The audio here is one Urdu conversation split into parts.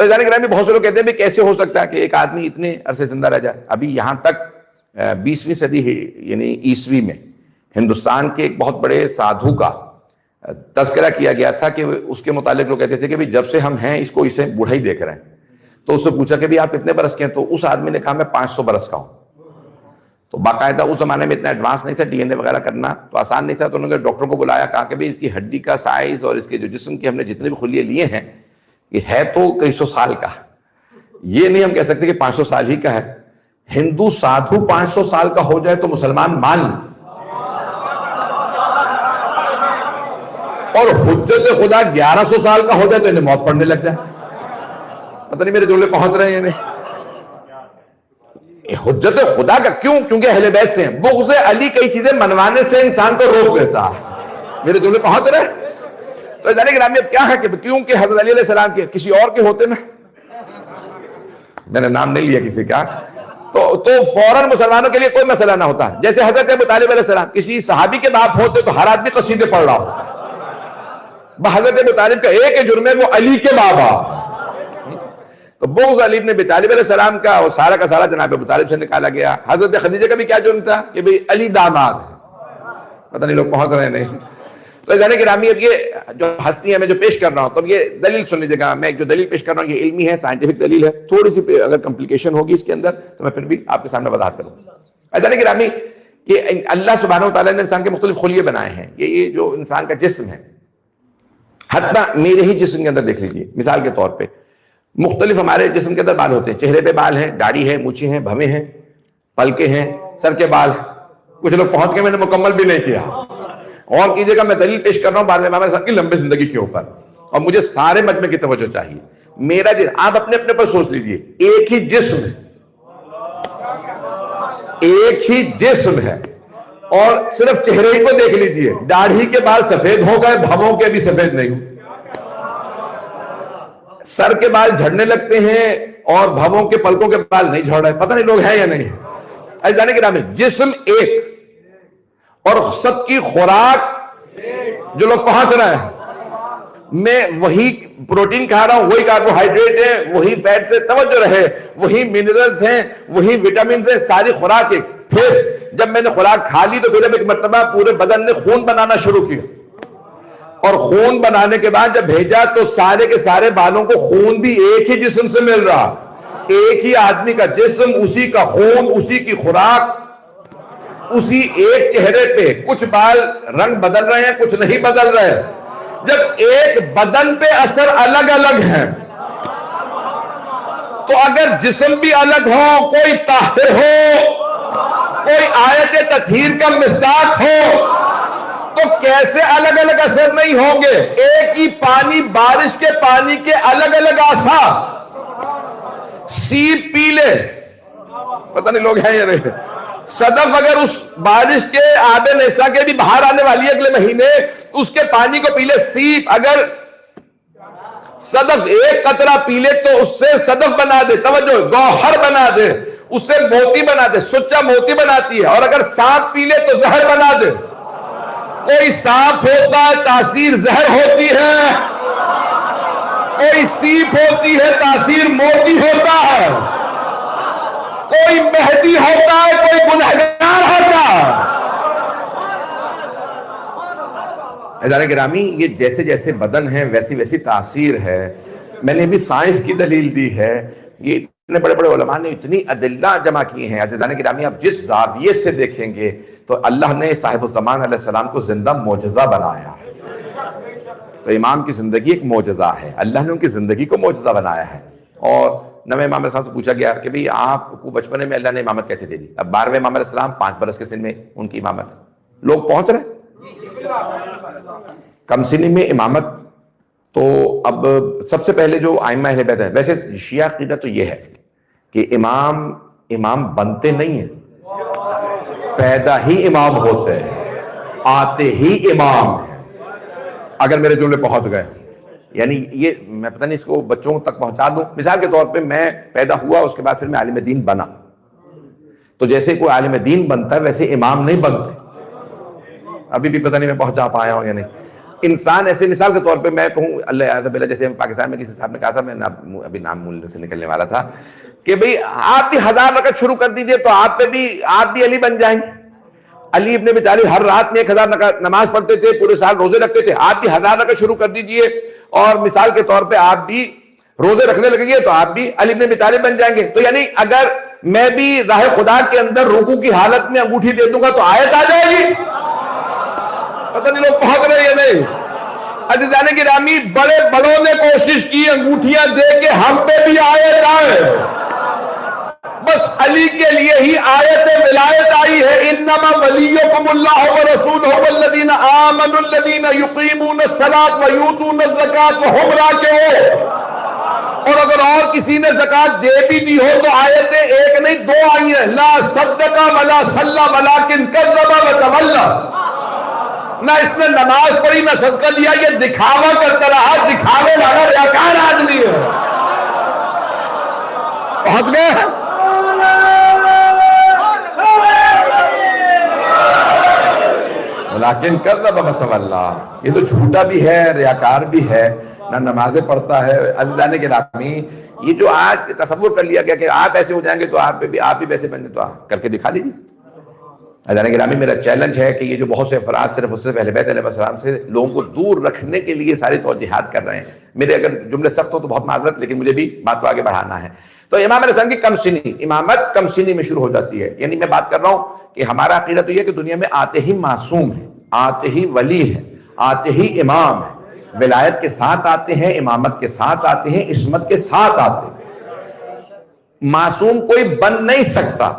تو جانے کے بہت سے لوگ کہتے ہیں بھی کیسے ہو سکتا ہے کہ ایک آدمی اتنے عرصے زندہ رہ جائے. ابھی یہاں تک 20ویں صدی یعنی عیسوی میں ہندوستان کے ایک بہت بڑے سادھو کا تذکرہ کیا گیا تھا کہ اس کے متعلق لوگ کہتے تھے کہ جب سے ہم ہیں اس کو اسے بوڑھا ہی دیکھ رہے ہیں. تو اس سے پوچھا کہ آپ کتنے برس کے ہیں؟ تو اس آدمی نے کہا میں 500 برس کا ہوں. تو باقاعدہ اس زمانے میں اتنا ایڈوانس نہیں تھا, ڈی این اے وغیرہ کرنا تو آسان نہیں تھا. تو انہوں نے ڈاکٹر کو بلایا, کہا کہ اس کی ہڈی کا سائز اور اس کے جو جسم کے ہم نے جتنے بھی خلیے لیے ہیں یہ ہے تو کئی سو سال کا. یہ نہیں ہم کہہ سکتے کہ 500 سال ہی کا ہے. ہندو سادھو 500 سال کا ہو جائے تو مسلمان مان لیں, اور حجت خدا 1100 سال کا ہو جائے تو انہیں موت پڑنے لگ جائے. پتہ نہیں میرے جملے پہنچ رہے ہیں. حجت خدا کا کیوں؟ کیونکہ اہل بیت سے ہیں. بغض علی کئی چیزیں منوانے سے انسان کو روک لیتا ہے. میرے جملے پہنچ رہے ہیں. تو جانے گرامی اب کیا ہے کہ کیونکہ حضرت علی علیہ السلام کے کسی اور کے ہوتے نا, میں نے نام نہیں لیا کسی کا, تو فوراً مسلمانوں کے لیے کوئی مسئلہ نہ ہوتا. جیسے حضرت ابو طالب علیہ السلام کسی صحابی کے باپ ہوتے تو ہر آدمی قصیدے پڑھ رہا ہوتا. حضرت ابو طالب کا ایک ہی جرم ہے, وہ علی کے بابا. تو بغض علی ابن ابی طالب علیہ السلام کا وہ سارا کا سارا جناب ابو طالب سے نکالا گیا. حضرت خدیجہ کا بھی کیا جرم تھا کہ بھئی علی داماد ہے. پتہ نہیں لوگ پہنچ رہے نہیں. تو جانے گرامی اب یہ جو ہستی ہے میں جو پیش کر رہا ہوں, تو یہ دلیل سن لیجیے گا. میں جو دلیل پیش کر رہا ہوں یہ علمی ہے, سائنٹیفک دلیل ہے. تھوڑی سی اگر کمپلیکیشن ہوگی اس کے اندر تو میں پھر بھی آپ کے سامنے وضاحت کروں. جانے گرامی کہ اللہ سبحانہ و تعالیٰ نے انسان کے مختلف خلیے بنائے ہیں. یہ جو انسان کا جسم ہے, حتیٰ میرے ہی جسم کے اندر دیکھ لیجیے, مثال کے طور پہ مختلف ہمارے جسم کے اندر بال ہوتے ہیں. چہرے پہ بال ہیں, داڑھی ہے, مونچھیں ہیں, بھویں ہیں, پلکیں ہیں, سر کے بال. کچھ لوگ پہنچ کے میں نے مکمل بھی نہیں کیا. اور کیجیے گا, میں دلیل پیش کر رہا ہوں بعد میں امام صاحب کی لمبی زندگی کے اوپر, اور مجھے سارے مجمع کی توجہ چاہیے. میرا جسم, آپ اپنے اپنے پر سوچ لیجیے, ایک ہی جسم ہے, ایک ہی جسم ہے, اور صرف چہرے ہی کو دیکھ لیجیے, داڑھی کے بال سفید ہو گئے, بھووں کے بھی سفید نہیں ہوئے. سر کے بال جھڑنے لگتے ہیں اور بھووں کے پلکوں کے بال نہیں جھڑ رہے. پتہ نہیں لوگ ہیں یا نہیں. ایسے جانے کے نام ہے جسم ایک, اور سب کی خوراک جو لوگ پہنچ رہے ہیں, میں وہی پروٹین کھا رہا ہوں, وہی کاربوہائیڈریٹ ہے, وہی فیٹ سے توجہ رہے, وہی منرلز ہیں, وہی وٹامنز ہیں, ساری خوراک ایک. پھر جب میں نے خوراک کھا لی تو پھر ایک مرتبہ پورے بدن نے خون بنانا شروع کیا, اور خون بنانے کے بعد جب بھیجا تو سارے کے سارے بالوں کو خون بھی ایک ہی جسم سے مل رہا. ایک ہی آدمی کا جسم, اسی کا خون, اسی کی خوراک, اسی ایک چہرے پہ. کچھ بال رنگ بدل رہے ہیں, کچھ نہیں بدل رہے. جب ایک بدن پہ اثر الگ الگ ہے تو اگر جسم بھی الگ ہو, کوئی طاہر ہو, کوئی آیت تطہیر کا مصداق ہو, تو کیسے الگ الگ اثر نہیں ہوں گے؟ ایک ہی پانی, بارش کے پانی کے الگ الگ آثار. سیب پی لے, پتہ نہیں لوگ ہیں یا نہیں. صدف اگر اس بارش کے آب نیسا کے بھی باہر آنے والی ہے اگلے مہینے, اس کے پانی کو پی لے. سیب اگر صدف ایک قطرہ پی لے تو اس سے صدف بنا دے, توجہ, گوہر بنا دے, اس سے موتی بنا دے. سچا موتی بناتی ہے. اور اگر سانپ پی لے تو زہر بنا دے. کوئی سانپ ہوتا ہے, تاثیر زہر ہوتی ہے. کوئی سیپ ہوتی ہے, تاثیر موتی ہوتا ہے. کوئی مہدی ہوتا ہے, کوئی گنہگار ہوتا ہے. عزیزان گرامی, یہ جیسے جیسے بدن ہے ویسی ویسی تاثیر ہے. میں نے بھی سائنس کی دلیل دی ہے. یہ اتنے بڑے بڑے علماء نے اتنی ادلہ جمع کی ہیں. عزیزان گرامی, آپ جس زاویے سے دیکھیں گے تو اللہ نے صاحب الزمان علیہ السلام کو زندہ معجزہ بنایا ہے. تو امام کی زندگی ایک معجزہ ہے. اللہ نے ان کی زندگی کو معجزہ بنایا ہے. اور نویں امام علیہ السلام سے پوچھا گیا کہ بھئی آپ کو بچپنے میں اللہ نے امامت کیسے دے دی؟ اب 12ویں امام علیہ السلام 5 برس کے سن میں ان کی امامت. لوگ پہنچ رہے کم سنی میں امامت. تو اب سب سے پہلے جو ائمہ اہل بیت ہیں, ویسے شیعہ عقیدہ تو یہ ہے کہ امام بنتے نہیں ہیں, پیدا ہی امام ہوتے ہیں, آتے ہی امام. اگر میرے جملے پہنچ گئے, یعنی یہ میں پتہ نہیں اس کو بچوں تک پہنچا دوں. مثال کے طور پہ میں پیدا ہوا, اس کے بعد پھر میں عالم دین بنا. تو جیسے کوئی عالم دین بنتا ہے ویسے امام نہیں بنتے. ابھی بھی پتہ نہیں میں پہنچا پایا ہوں یا نہیں. انسان ایسے مثال کے طور پہ میں کہوں اللہ عز وجل، جیسے پاکستان میں کسی صاحب نے کہا تھا، میں ابھی نام مول سے نکلنے والا تھا، کہ بھئی آپ بھی 1000 رکعت شروع کر دیجئے تو آپ بھی علی بن جائیں گے۔ علی ابن ابی طالب ہر رات میں 1000 رکعت نماز پڑھتے تھے، پورے سال روزے رکھتے تھے، آپ بھی 1000 رکعت شروع کر دیجئے اور مثال کے طور پہ آپ بھی روزے رکھنے لگیں تو آپ بھی علی ابن ابی طالب بن جائیں گے۔ تو یعنی اگر میں بھی راہ خدا کے اندر رکوع کی حالت میں انگوٹھی دے دوں گا تو آیت آ جائے گی۔ پتہ نہیں لوگ پہنچ رہے ہیں نہیں۔ عزیزان گرامی، بڑے بڑوں نے کوشش کی انگوٹھیاں دے کے ہم پہ بھی آیت آئے، بس علی کے لیے ہی آیت ولایت آئی ہے، انما ولیکم اللہ ورسولہ والذین آمنوا الذین یقیمون الصلاۃ ویؤتون الزکاۃ وہم راکعون۔ اور اگر اور کسی نے زکات دے بھی دی ہو تو آیتیں ایک نہیں 2 آئی ہیں، لا صدق ولا صلی ولکن کذب وتولی۔ نہ اس نے نماز پڑھی نہ صدقہ دیا، یہ دکھاوا کرتا رہا، دکھاوے والا ریاکار آدمی ہے۔ پہنچ گئے؟ لیکن کذب وتولی، یہ تو جھوٹا بھی ہے، ریاکار بھی ہے، نہ نمازیں پڑھتا ہے۔ عزیزان گرامی، یہ جو آج تصور کر لیا گیا کہ آپ ایسے ہو جائیں گے تو آپ بھی ویسے بن جائیں، تو آپ کر کے دکھا دیجیے۔ عزیزان گرامی، میرا چیلنج ہے کہ یہ جو بہت سے افراد صرف اس سے اہل بیت علیہ السلام سے لوگوں کو دور رکھنے کے لیے ساری توجیہات کر رہے ہیں، میرے اگر جملے سخت ہو تو بہت معذرت، لیکن مجھے بھی بات کو آگے بڑھانا ہے۔ تو امام علیہ السلام کی کم سنی، امامت کم سنی میں شروع ہو جاتی ہے۔ یعنی میں بات کر رہا ہوں کہ ہمارا عقیدہ تو یہ کہ دنیا میں آتے ہی معصوم ہے، آتے ہی ولی ہے، آتے ہی امام ہے، ولایت کے ساتھ آتے ہیں، امامت کے ساتھ آتے ہیں، عصمت کے ساتھ آتے ہیں۔ معصوم کوئی بن نہیں سکتا۔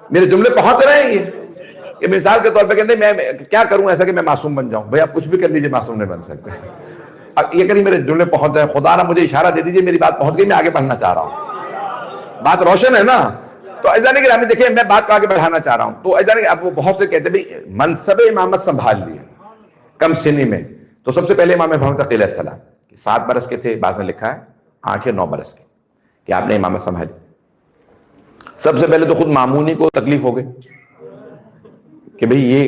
میرے جملے پہنچ رہے ہیں یہ کہ مثال کے طور پہ کہتے ہیں میں کیا کروں ایسا کہ میں معصوم بن جاؤں؟ بھئی آپ کچھ بھی کر لیجئے، معصوم نہیں بن سکتے۔ اب یہ کہیں میرے جملے پہنچ جائیں، خدا نہ مجھے اشارہ دے دیجئے میری بات پہنچ گئی، میں آگے بڑھنا چاہ رہا ہوں۔ بات روشن ہے نا؟ تو عزیزان گرامی دیکھیں، میں بات کو آگے بڑھانا چاہ رہا ہوں۔ تو عزیزان اب وہ بہت سے کہتے ہیں بھئی منصب امامت سنبھال لیے کم سنی میں، تو سب سے پہلے امام محمد تقی علیہ السلام 7 برس کے تھے، بعد میں لکھا ہے 8 یا 9 برس کے کہ آپ نے امامت سنبھالی۔ سب سے پہلے تو خود مامونی کو تکلیف ہو گئی کہ بھئی یہ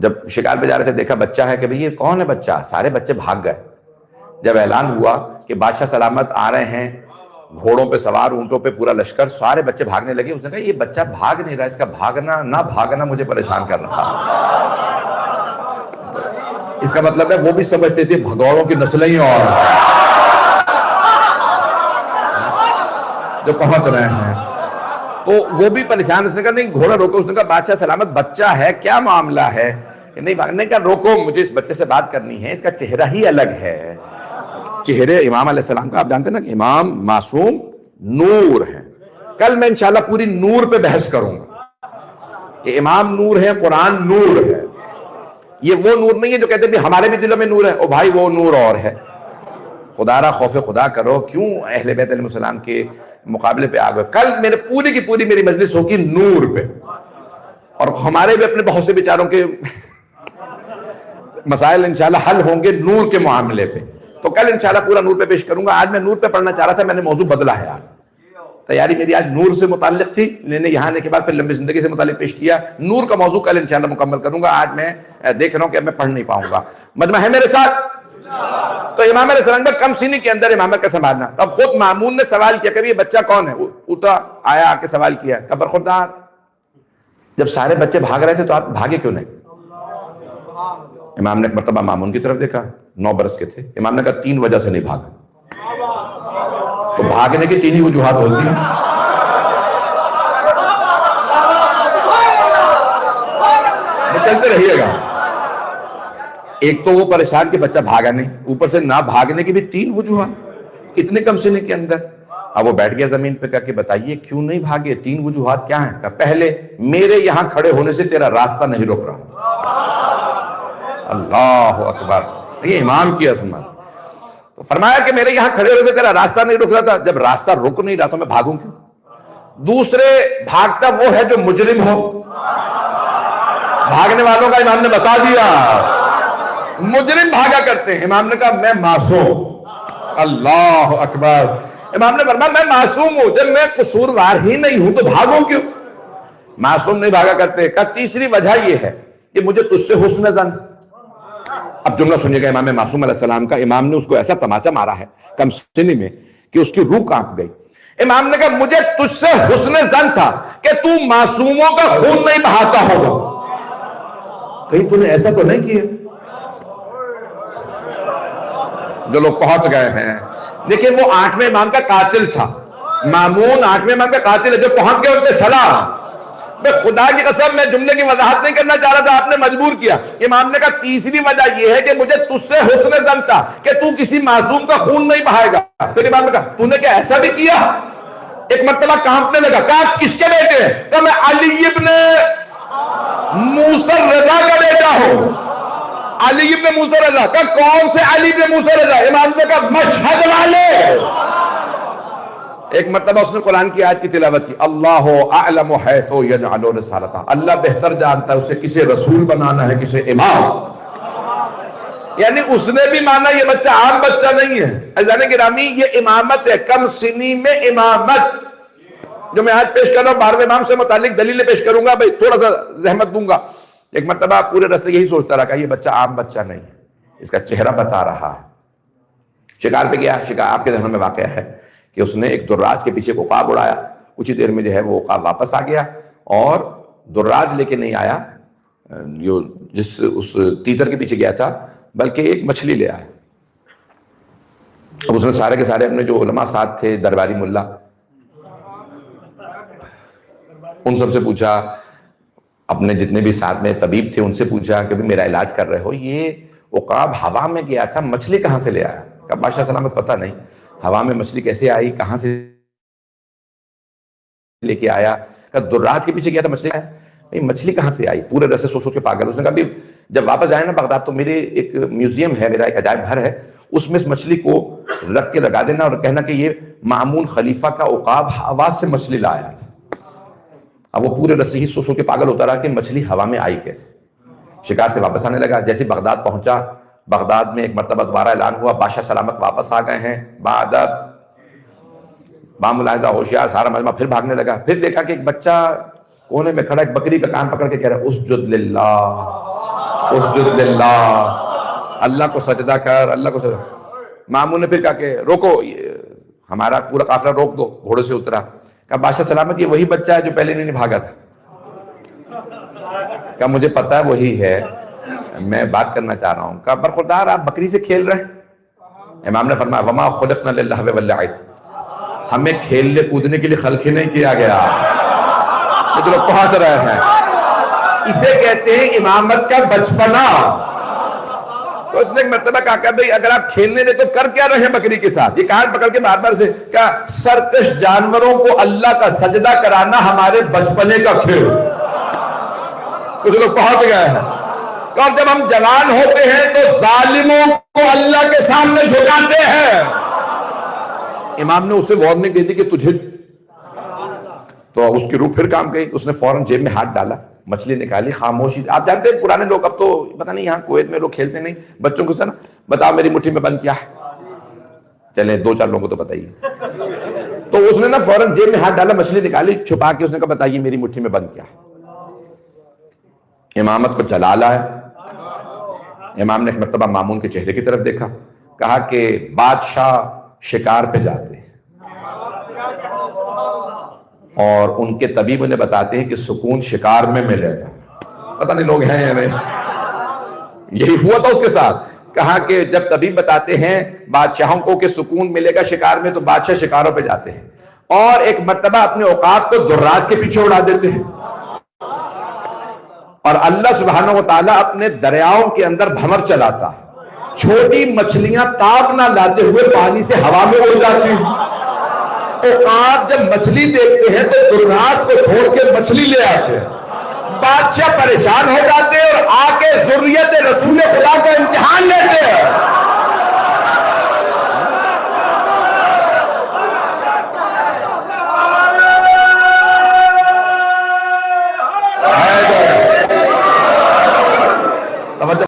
جب شکار پہ جا رہے تھے دیکھا بچہ ہے کہ بھئی یہ کون ہے بچہ، سارے بچے بھاگ گئے۔ جب اعلان ہوا کہ بادشاہ سلامت آ رہے ہیں، گھوڑوں پہ سوار، اونٹوں پہ پورا لشکر، سارے بچے بھاگنے لگے۔ اس نے کہا یہ بچہ بھاگ نہیں رہا، اس کا بھاگنا نہ بھاگنا مجھے پریشان کر رہا۔ اس کا مطلب ہے وہ بھی سمجھتے تھے بھگوڑوں کی نسلیں اور جو پہنچ رہے ہیں، تو وہ بھی پریشان۔ اس نے کہا نہیں گھوڑا روکو۔ اس نے کہا بادشاہ سلامت بچہ ہے، کیا معاملہ ہے؟ کہ نہیں بھاگنے کا، روکو مجھے اس بچے سے بات کرنی ہے، اس کا چہرہ ہی الگ ہے۔ چہرے امام علیہ السلام کا آپ جانتے ہیں نا کہ امام معصوم نور ہے۔ کل میں انشاءاللہ پوری نور پہ بحث کروں گا کہ امام نور ہے، قرآن نور ہے۔ یہ وہ نور نہیں ہے جو کہتے ہیں ہمارے بھی دلوں میں نور ہے، او بھائی وہ نور اور ہے۔ خدا را خوف خدا کرو، کیوں اہل بیت علیہ السلام کے مقابلے پہ آ گئے؟ کل میرے پوری کی پوری میری مجلس ہوگی نور پہ، اور ہمارے بھی اپنے بہت سے بیچاروں کے مسائل انشاءاللہ حل ہوں گے نور کے معاملے پہ۔ تو کل انشاءاللہ پورا نور پہ پیش کروں گا۔ آج میں نور پہ پڑھنا چاہ رہا تھا، میں نے موضوع بدلا ہے۔ تیاری میری آج نور سے متعلق تھی، میں نے یہاں آنے کے بعد پھر لمبی زندگی سے متعلق پیش کیا۔ نور کا موضوع کل انشاءاللہ مکمل کروں گا، آج میں دیکھ رہا ہوں کہ اب میں پڑھ نہیں پاؤں گا۔ مجمع ہے میرے ساتھ؟ تو امام علیہ السلام کا کم سینی کے اندر امامت کا سنبھالنا۔ اب خود مامون نے سوال کیا کہ یہ بچہ کون ہے؟ اٹھا آیا آ کے سوال کیا کہ برخوردار جب سارے بچے بھاگ رہے تھے تو آپ بھاگے کیوں نہیں؟ امام نے ایک مرتبہ مامون کی طرف دیکھا، 9 برس کے تھے۔ امام نے کہا 3 وجہ سے نہیں بھاگا۔ تو بھاگنے کی 3 ہی وجوہات ہوتی ہیں۔ چلتے رہیے گا۔ ایک تو وہ پریشان کہ بچہ بھاگا نہیں، اوپر سے نہ بھاگنے کی بھی 3 وجوہات اتنے کم سنے کے اندر۔ اب وہ بیٹھ گیا زمین پہ، کہا کہ بتائیے کیوں نہیں بھاگے؟ 3 وجوہات کیا ہیں؟ کہا پہلے میرے یہاں کھڑے ہونے سے تیرا راستہ نہیں روک رہا ہوں۔ اللہ اکبر، یہ امام کی عظمت۔ تو فرمایا کہ میرے یہاں کھڑے ہونے سے تیرا راستہ نہیں رک رہا تھا، جب راستہ رک نہیں رہا تو میں بھاگوں کیوں؟ دوسرے بھاگتا وہ ہے جو مجرم ہو، بھاگنے والوں کا امام نے بتا دیا، مجرم بھاگا کرتے ہیں۔ امام نے کہا میں معصوم۔ اللہ اکبر، امام نے فرمایا میں معصوم ہوں، جب میں قصوروار ہی نہیں ہوں تو بھاگوں کیوں؟ معصوم نہیں بھاگا کرتے۔ کہا تیسری وجہ یہ ہے کہ مجھے تجھ سے حسن ظن، اب جملہ سنیے گا امام معصوم علیہ السلام کا. امام نے اس کو ایسا تماچا مارا ہے کم سنی میں کہ اس کی روح کانپ گئی. امام نے کہا مجھے تجھ سے حسن ظن تھا کہ تو معصوموں کا خون نہیں بہاتا ہوگا, کہیں تو نے ایسا تو نہیں کیا. جو لوگ پہنچ گئے ہیں, لیکن وہ 8ویں امام کا قاتل تھا. مامون 8ویں امام کا قاتل ہے. جو پہنچ گئے ان پہ سلام. میں خدا کی قسم میں جملے کی وضاحت نہیں کرنا چاہ رہا تھا, آپ نے مجبور کیا. امام نے کہا تیسری وجہ یہ ہے کہ مجھے تجھ سے حسن ظن تھا کہ تو کسی معصوم کا خون نہیں بہائے گا. پھر امام نے کہا تو نے کیا ایسا بھی کیا؟ ایک مرتبہ کانپنے لگا. کہا کس کے بیٹے ہیں؟ کہا میں علی ابن موسیٰ رضا کا بیٹا ہوں. علی ابن موسیٰ رضا. کہا کون سے علی ابن موسیٰ رضا؟ امام نے کہا مشہد والے. ایک مرتبہ اس نے قرآن کی آیت کی تلاوت کی, اللہ اعلم حیث یجعل رسالتہ, اللہ بہتر جانتا ہے اسے کسے رسول بنانا ہے کسے امام. یعنی اس نے بھی مانا یہ بچہ عام بچہ نہیں ہے. عزیزان گرامی یہ امامت ہے, کم سنی میں امامت. جو میں آج پیش کر رہا ہوں 12ویں امام سے متعلق دلیلیں پیش کروں گا, بھائی تھوڑا سا زحمت دوں گا. ایک مرتبہ پورے رستے یہی سوچتا رہا کہ یہ بچہ عام بچہ نہیں ہے, اس کا چہرہ بتا رہا ہے. شکار پہ گیا. شکار آپ کے ذہن میں واقعہ ہے کہ اس نے ایک دراج کے پیچھے ایک عقاب اڑایا. کچھ ہی دیر میں جو ہے وہ عقاب واپس آ گیا اور دراج لے کے نہیں آیا جو جس اس تیتر کے پیچھے گیا تھا, بلکہ ایک مچھلی لے آیا. اب اس نے سارے کے سارے اپنے جو علماء ساتھ تھے, درباری ملا, ان سب سے پوچھا, اپنے جتنے بھی ساتھ میں طبیب تھے ان سے پوچھا کہ میرا علاج کر رہے ہو, یہ عقاب ہوا میں گیا تھا, مچھلی کہاں سے لے آیا؟ کہ بادشاہ سلامت پتہ نہیں, ہوا میں مچھلی کیسے آئی, کہاں سے لے کے آیا؟ کہ دراج کے پیچھے گیا تھا, مچھلی آیا. مچھلی کہاں سے آئی؟ پورے رستے سوچ سوچ کے پاگل. اس نے کہا جب واپس آئے نا بغداد تو میرے ایک میوزیم ہے, میرا ایک عجائب گھر ہے, اس میں اس مچھلی کو رکھ کے لگا دینا اور کہنا کہ یہ مامون خلیفہ کا عقاب ہوا سے مچھلی لایا. اب وہ پورے رستے ہی سوچ سوچ کے پاگل ہوتا رہا کہ مچھلی ہوا میں آئی کیسے. شکار سے واپس آنے لگا. جیسے بغداد پہنچا, بغداد میں ایک مرتبہ دوبارہ اعلان ہوا بادشاہ سلامت واپس آ گئے ہیں بعدت. باملاحظہ ہوشیار سارا مجمع پھر بھاگنے لگا. پھر دیکھا کہ ایک بچہ کونے میں کھڑا ایک بکری کا کان پکڑ کے کہہ رہا ہے اسجد للہ, اسجد للہ, اللہ کو سجدہ کر, اللہ کو سجدہ. مامون نے پھر کہا کہ روکو, ہمارا پورا قافلہ روک دو. گھوڑے سے اترا. کہا بادشاہ سلامت یہ وہی بچہ ہے جو پہلے نہیں بھاگا تھا؟ کہا مجھے پتا ہے وہی ہے, میں بات کرنا چاہ رہا ہوں. کہا برخوردار آپ بکری سے کھیل رہے ہیں؟ امام نے فرمایا وما خلقنا للہو واللعب, ہمیں کھیلنے کودنے کے لیے خلق ہی نہیں کیا گیا. یہ تو لوگ پہنچ رہے ہیں. اسے کہتے ہیں امامت کا بچپنا. تو اس نے ایک مرتبہ کہا کہ بھئی اگر آپ کھیلنے دے تو کر کیا رہے ہیں بکری کے ساتھ؟ یہ کان پکڑ کے بار بار سے کہا سرکش جانوروں کو اللہ کا سجدہ کرانا ہمارے بچپنے کا کھیل. کچھ لوگ پہنچ گئے ہیں. اور جب ہم جوان ہوتے ہیں تو ظالموں کو اللہ کے سامنے جھکاتے ہیں. امام نے اسے وارننگ دی تھی کہ تجھے, تو اس کی روح پھر کام گئی. اس نے فوراً جیب میں ہاتھ ڈالا, مچھلی نکالی, خاموشی. آپ جانتے ہیں پرانے لوگ, اب تو پتہ نہیں یہاں کویت میں لوگ کھیلتے نہیں, بچوں کو سے نا بتاؤ میری مٹھی میں بند کیا ہے, چلیں 2-4 لوگوں کو تو بتائیے. تو اس نے نا فوراً جیب میں ہاتھ ڈالا, مچھلی نکالی, چھپا کے اس نے کہا بتائیے میری مٹھی میں بند کیا ہے. امامت کو جلال آیا. امام نے ایک مرتبہ مامون کے چہرے کی طرف دیکھا, کہا کہ بادشاہ شکار پہ جاتے ہیں اور ان کے طبیب انہیں بتاتے ہیں کہ سکون شکار میں ملے گا. پتہ نہیں لوگ ہیں یا نہیں, یہی ہوا تھا اس کے ساتھ. کہا کہ جب طبیب بتاتے ہیں بادشاہوں کو کہ سکون ملے گا شکار میں, تو بادشاہ شکاروں پہ جاتے ہیں اور ایک مرتبہ اپنے اوقات کو دراج کے پیچھے اڑا دیتے ہیں. اور اللہ سبحانہ و تعالیٰ اپنے دریاؤں کے اندر بھنور چلاتا, چھوٹی مچھلیاں تاب نہ لاتے ہوئے پانی سے ہوا میں اڑ جاتی ہیں. اوقات جب مچھلی دیکھتے ہیں تو دراج کو چھوڑ کے مچھلی لے آتے ہیں. بادشاہ پریشان ہو جاتے ہیں اور آ کے ذریت رسول خدا کا امتحان لیتے ہیں.